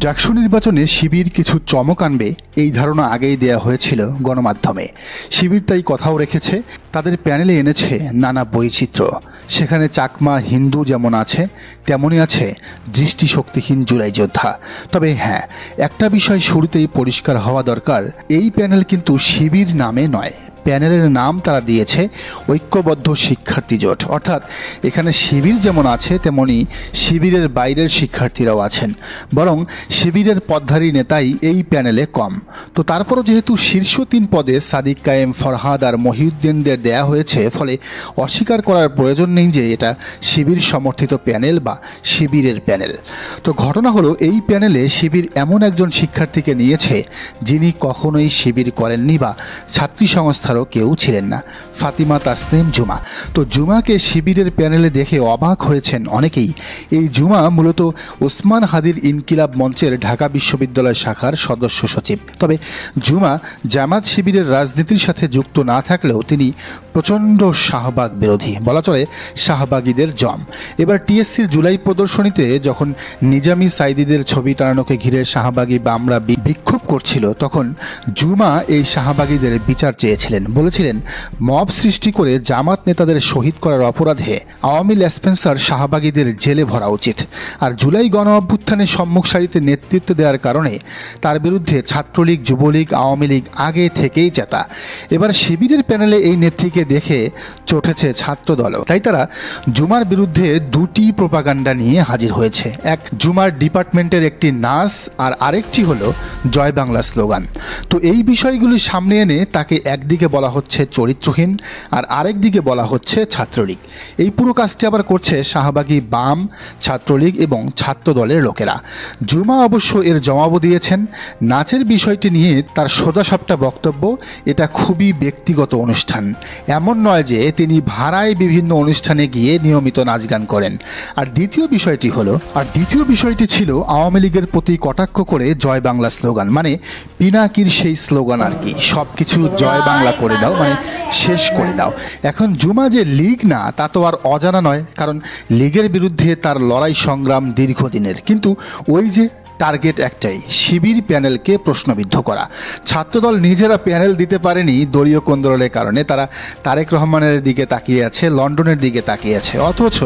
ডাকসু নির্বাচনে শিবির কিছু চমক আনবে এই ধারণা আগেই দেয়া হয়েছিল গণমাধ্যমে। শিবির তাই কথাও রেখেছে, তাদের প্যানেলে এনেছে নানা বৈচিত্র্য। সেখানে চাকমা হিন্দু যেমন আছে, তেমনই আছে দৃষ্টিশক্তিহীন জুলাই যোদ্ধা। তবে হ্যাঁ, একটা বিষয় শুরুতেই পরিষ্কার হওয়া দরকার, এই প্যানেল কিন্তু শিবির নামে নয়। প্যানেলের নাম তারা দিয়েছে ঐক্যবদ্ধ শিক্ষার্থী জোট। অর্থাৎ এখানে শিবির যেমন আছে তেমনি শিবিরের বাইরের শিক্ষার্থীরাও আছেন, বরং শিবিরের পদধারী নেতাই এই প্যানেলে কম। তো তারপরও যেহেতু শীর্ষ 3 পদে সাদিক কায়েম, ফরহাদ আর মহিউদ্দিনদের দেয়া হয়েছে, ফলে অস্বীকার করার প্রয়োজন নেই যে এটা শিবির সমর্থিত প্যানেল বা শিবিরের প্যানেল। তো ঘটনা হলো, এই প্যানেলে শিবির এমন একজন শিক্ষার্থীকে নিয়েছে যিনি কখনোই শিবির করেননি বা ছাত্রী সংস্থা কেউ ছিলেন না, ফাতিমা তাসনিম জুমা। তো জুমাকে শিবিরের প্যানেলে দেখে অবাক হয়েছেন অনেকেই। এই জুমা মূলত ওসমান হাদির ইনকিলাব মঞ্চের ঢাকা বিশ্ববিদ্যালয় শাখার সদস্য সচিব। তবে জুমা জামাত শিবিরের রাজনীতির সাথে যুক্ত না থাকলেও তিনি প্রচণ্ড শাহবাগ বিরোধী, বলা চলে শাহবাগীদের জম। এবার টিএসসির জুলাই প্রদর্শনীতে যখন নিজামী সাইদিদের ছবি টানানোকে ঘিরে শাহবাগী বামরা বিক্ষোভ করছিল, তখন জুমা এই শাহবাগীদের বিচার চেয়েছিলেন। বলেছিলেন, মব সৃষ্টি করে জামাত নেতাদের শহীদ করার অপরাধে আওয়ামী লেসপেন্সার শাহবাগীদের জেলে ভরা উচিত। আর জুলাই গণ অভ্যুত্থানের সম্মুখ সারিতে নেতৃত্ব দেওয়ার কারণে তার বিরুদ্ধে ছাত্রলীগ, যুবলীগ, আওয়ামী লীগ আগে থেকেই চেতা। এবার শিবিরের প্যানেলে এই নেত্রীকে দেখে চটেছে ছাত্রদলও। তাই তারা জুমার বিরুদ্ধে 2টি প্রোপাগান্ডা নিয়ে হাজির হয়েছে। এক, জুমার ডিপার্টমেন্টের একটি নাচ, আর আরেকটি হলো জয় বাংলা স্লোগান। তো এই বিষয়গুলি সামনে এনে তাকে একদিকে বলা হচ্ছে চরিত্রহীন, আর আরেক দিকে বলা হচ্ছে ছাত্রলীগ। এই পুরো কাজটি আবার করছে শাহবাগী বাম, ছাত্রলীগ এবং ছাত্র দলের লোকেরা। জুমা অবশ্য এর জবাবও দিয়েছেন। নাচের বিষয়টি নিয়ে তার সোজাসাপটা বক্তব্য, এটা খুবই ব্যক্তিগত অনুষ্ঠান। এমন নয় যে তিনি ভাড়ায় বিভিন্ন অনুষ্ঠানে গিয়ে নিয়মিত নাচ গান করেন। আর দ্বিতীয় বিষয়টি ছিল আওয়ামী লীগের প্রতি কটাক্ষ করে জয় বাংলা স্লোগান, মানে পিনাকির সেই স্লোগান আর কি, সব কিছু জয় বাংলা করে দাও, মানে শেষ করে দাও। এখন জুমা যে লীগ না তা তো আর অজানা নয়, কারণ লীগের বিরুদ্ধে তার লড়াই সংগ্রাম দীর্ঘদিনের। কিন্তু ওই যে টার্গেট একটাই, শিবির প্যানেলকে প্রশ্নবিদ্ধ করা। ছাত্রদল নিজেরা প্যানেল দিতে পারেনি দলীয় কোন্দলের কারণে, তারা তারেক রহমানের দিকে তাকিয়ে আছে, লন্ডনের দিকে তাকিয়ে আছে, অথচ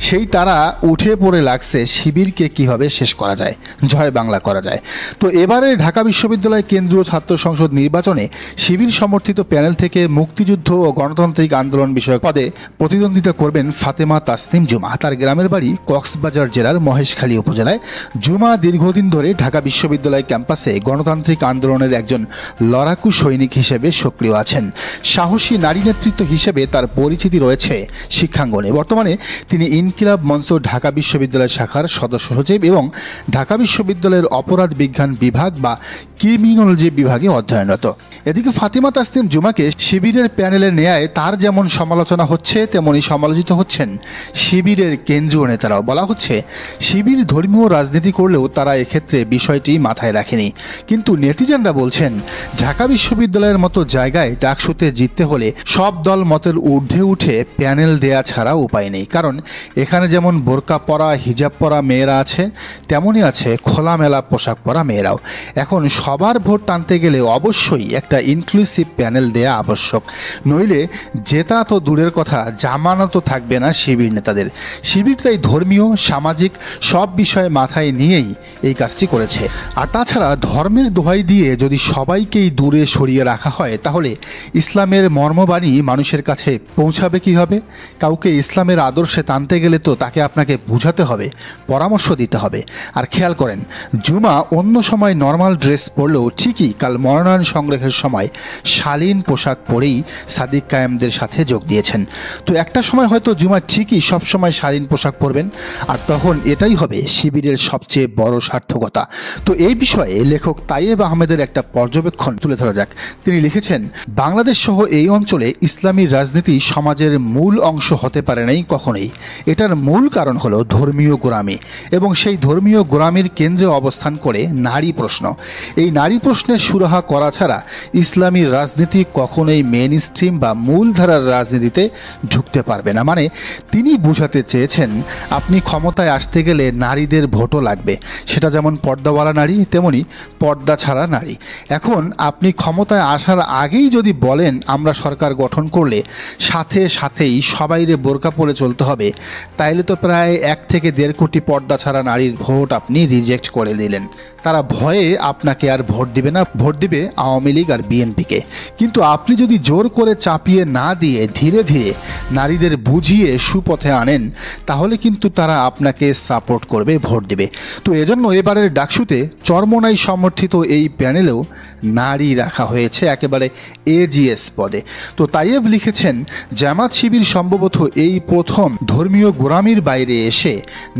সেই তারা উঠে পড়ে লাগছে শিবিরকে কিভাবে শেষ করা যায়, জয় বাংলা করা যায়। তো এবারে ঢাকা বিশ্ববিদ্যালয় কেন্দ্রীয় ছাত্র সংসদ নির্বাচনে শিবির সমর্থিত প্যানেল থেকে মুক্তিযুদ্ধ ও গণতান্ত্রিক আন্দোলন বিষয়ক পদে প্রতিদ্বন্দ্বিতা করবেন ফাতেমা তাসনিম জুমা। তার গ্রামের বাড়ি কক্সবাজার জেলার মহেশখালী উপজেলায়। জুমা দীর্ঘদিন ধরে ঢাকা বিশ্ববিদ্যালয় ক্যাম্পাসে গণতান্ত্রিক আন্দোলনের একজন লড়াকু সৈনিক হিসেবে সক্রিয় আছেন। সাহসী নারী নেতৃত্ব হিসেবে তার পরিচিতি রয়েছে শিক্ষাঙ্গনে। বর্তমানে তিনি ইনকিলাব মঞ্চ ঢাকা বিশ্ববিদ্যালয় শাখার সদস্য সচিব এবং ঢাকা বিশ্ববিদ্যালয়ের অপরাধ বিজ্ঞান বিভাগ বা ক্রিমিনোলজি বিভাগে অধ্যয়নরত। এদিকে ফাতিমা তাসনিম জুমাকে শিবিরের প্যানেলে নেয়ায় তার যেমন সমালোচনা হচ্ছে, তেমনি সমালোচিত হচ্ছেন শিবিরের কেন্দ্রীয় নেতারাও। বলা হচ্ছে, শিবির ধর্মীয় রাজনীতি করলেও তারা এক্ষেত্রে বিষয়টি মাথায় রাখেনি। কিন্তু নেটিজেনরা বলছেন, ঢাকা বিশ্ববিদ্যালয়ের মতো জায়গায় ডাকসুতে জিততে হলে সব দল মতের ঊর্ধ্বে উঠে প্যানেল দেয়া ছাড়া উপায় নেই। কারণ এখানে যেমন বোরকা পরা, হিজাব পরা মেয়েরা আছে, তেমনই আছে খোলামেলা পোশাক পরা মেয়েরাও। এখন সবার ভোট টানতে গেলে অবশ্যই একটা ইনক্লুসিভ প্যানেল দেয়া আবশ্যক, নইলে জেতা তো দূরের কথা, জামানতও থাকবে না শিবির নেতাদের। শিবির তাই ধর্মীয়, সামাজিক সব বিষয় মাথায় নিয়েই এই কাজটি করেছে। আর তাছাড়া ধর্মের দোহাই দিয়ে যদি সবাইকেই দূরে সরিয়ে রাখা হয়, তাহলে ইসলামের মর্মবাণী মানুষের কাছে পৌঁছাবে কীভাবে? কাউকে ইসলামের আদর্শে টানতে গেলে তো তাকে আপনাকে বুঝাতে হবে, পরামর্শ দিতে হবে। আর খেয়াল করেন, জুমা অন্য সময় নর্মাল ড্রেস পরলেও ঠিকই কাল মনোনয়ন সংগ্রহের সময় শালীন পোশাক পরেই সাদিক কায়েমদের সাথে যোগ দিয়েছেন। তো একটা সময় হয়তো জুমা ঠিকই সবসময় শালীন পোশাক পরবেন, আর তখন এটাই হবে শিবিরের সবচেয়ে বড় সার্থকতা। তো এই বিষয়ে লেখক তাইয়েব আহমেদের একটা পর্যবেক্ষণ তুলে ধরা যাক। তিনি লিখেছেন, বাংলাদেশ সহ এই অঞ্চলে ইসলামী রাজনীতি সমাজের মূল অংশ হতে পারে নাই কখনোই। এটার মূল কারণ হলো ধর্মীয় গোঁড়ামি, এবং সেই ধর্মীয় গোঁড়ামির কেন্দ্রে অবস্থান করে নারী প্রশ্ন। এই নারী প্রশ্নের সুরাহা করা ছাড়া ইসলামী রাজনীতি কখনোই মেইন স্ট্রিম বা মূলধারার রাজনীতিতে ঢুকতে পারবে না। মানে তিনি বোঝাতে চেয়েছেন আপনি ক্ষমতায় আসতে গেলে নারীদের ভোটও লাগবে, সেটা যেমন পর্দাওয়ালা নারী তেমনি পর্দা ছাড়া নারী। এখন আপনি ক্ষমতায় আসার আগেই যদি বলেন আমরা সরকার গঠন করলে সাথেই সবাইরে বোরকা পরে চলতে হবে, তাইলে তো প্রায় 1 থেকে 1.5 কোটি পর্দা ছাড়া নারীর ভোট আপনি রিজেক্ট করে দিলেন। তারা ভয়ে আপনাকে আর ভোট দিবে না, ভোট দিবে আওয়ামী লীগ আর বিএনপিকে। কিন্তু আপনি যদি জোর করে চাপিয়ে না দিয়ে ধীরে ধীরে নারীদের বুঝিয়ে সুপথে আনেন, তাহলে কিন্তু তারা আপনাকে সাপোর্ট করবে, ভোট দিবে। তো এজন্য এবারের ডাকসুতে চরমোনাই সমর্থিত এই প্যানেলেও নারী রাখা হয়েছে একেবারে এজিএস পদে। তো তাইয়েব লিখেছেন, জামাত শিবির সম্ভবত এই প্রথম ধর্মীয় গোঁড়ামির বাইরে এসে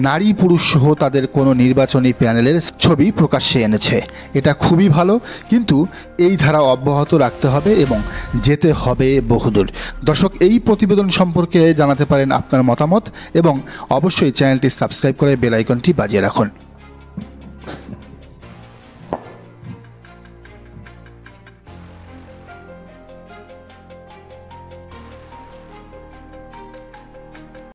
নারী পুরুষ সহ তাদের কোনো নির্বাচনী প্যানেলের ছবি প্রকাশ্যে এনেছে। এটা খুবই ভালো, কিন্তু এই ধারা অব্যাহত রাখতে হবে এবং যেতে হবে বহুদূর। দর্শক, এই প্রতিবেদন সম্পর্কে জানাতে পারেন আপনার মতামত এবং অবশ্যই চ্যানেলটি সাবস্ক্রাইব করে বেল আইকনটি বাজিয়ে রাখুন।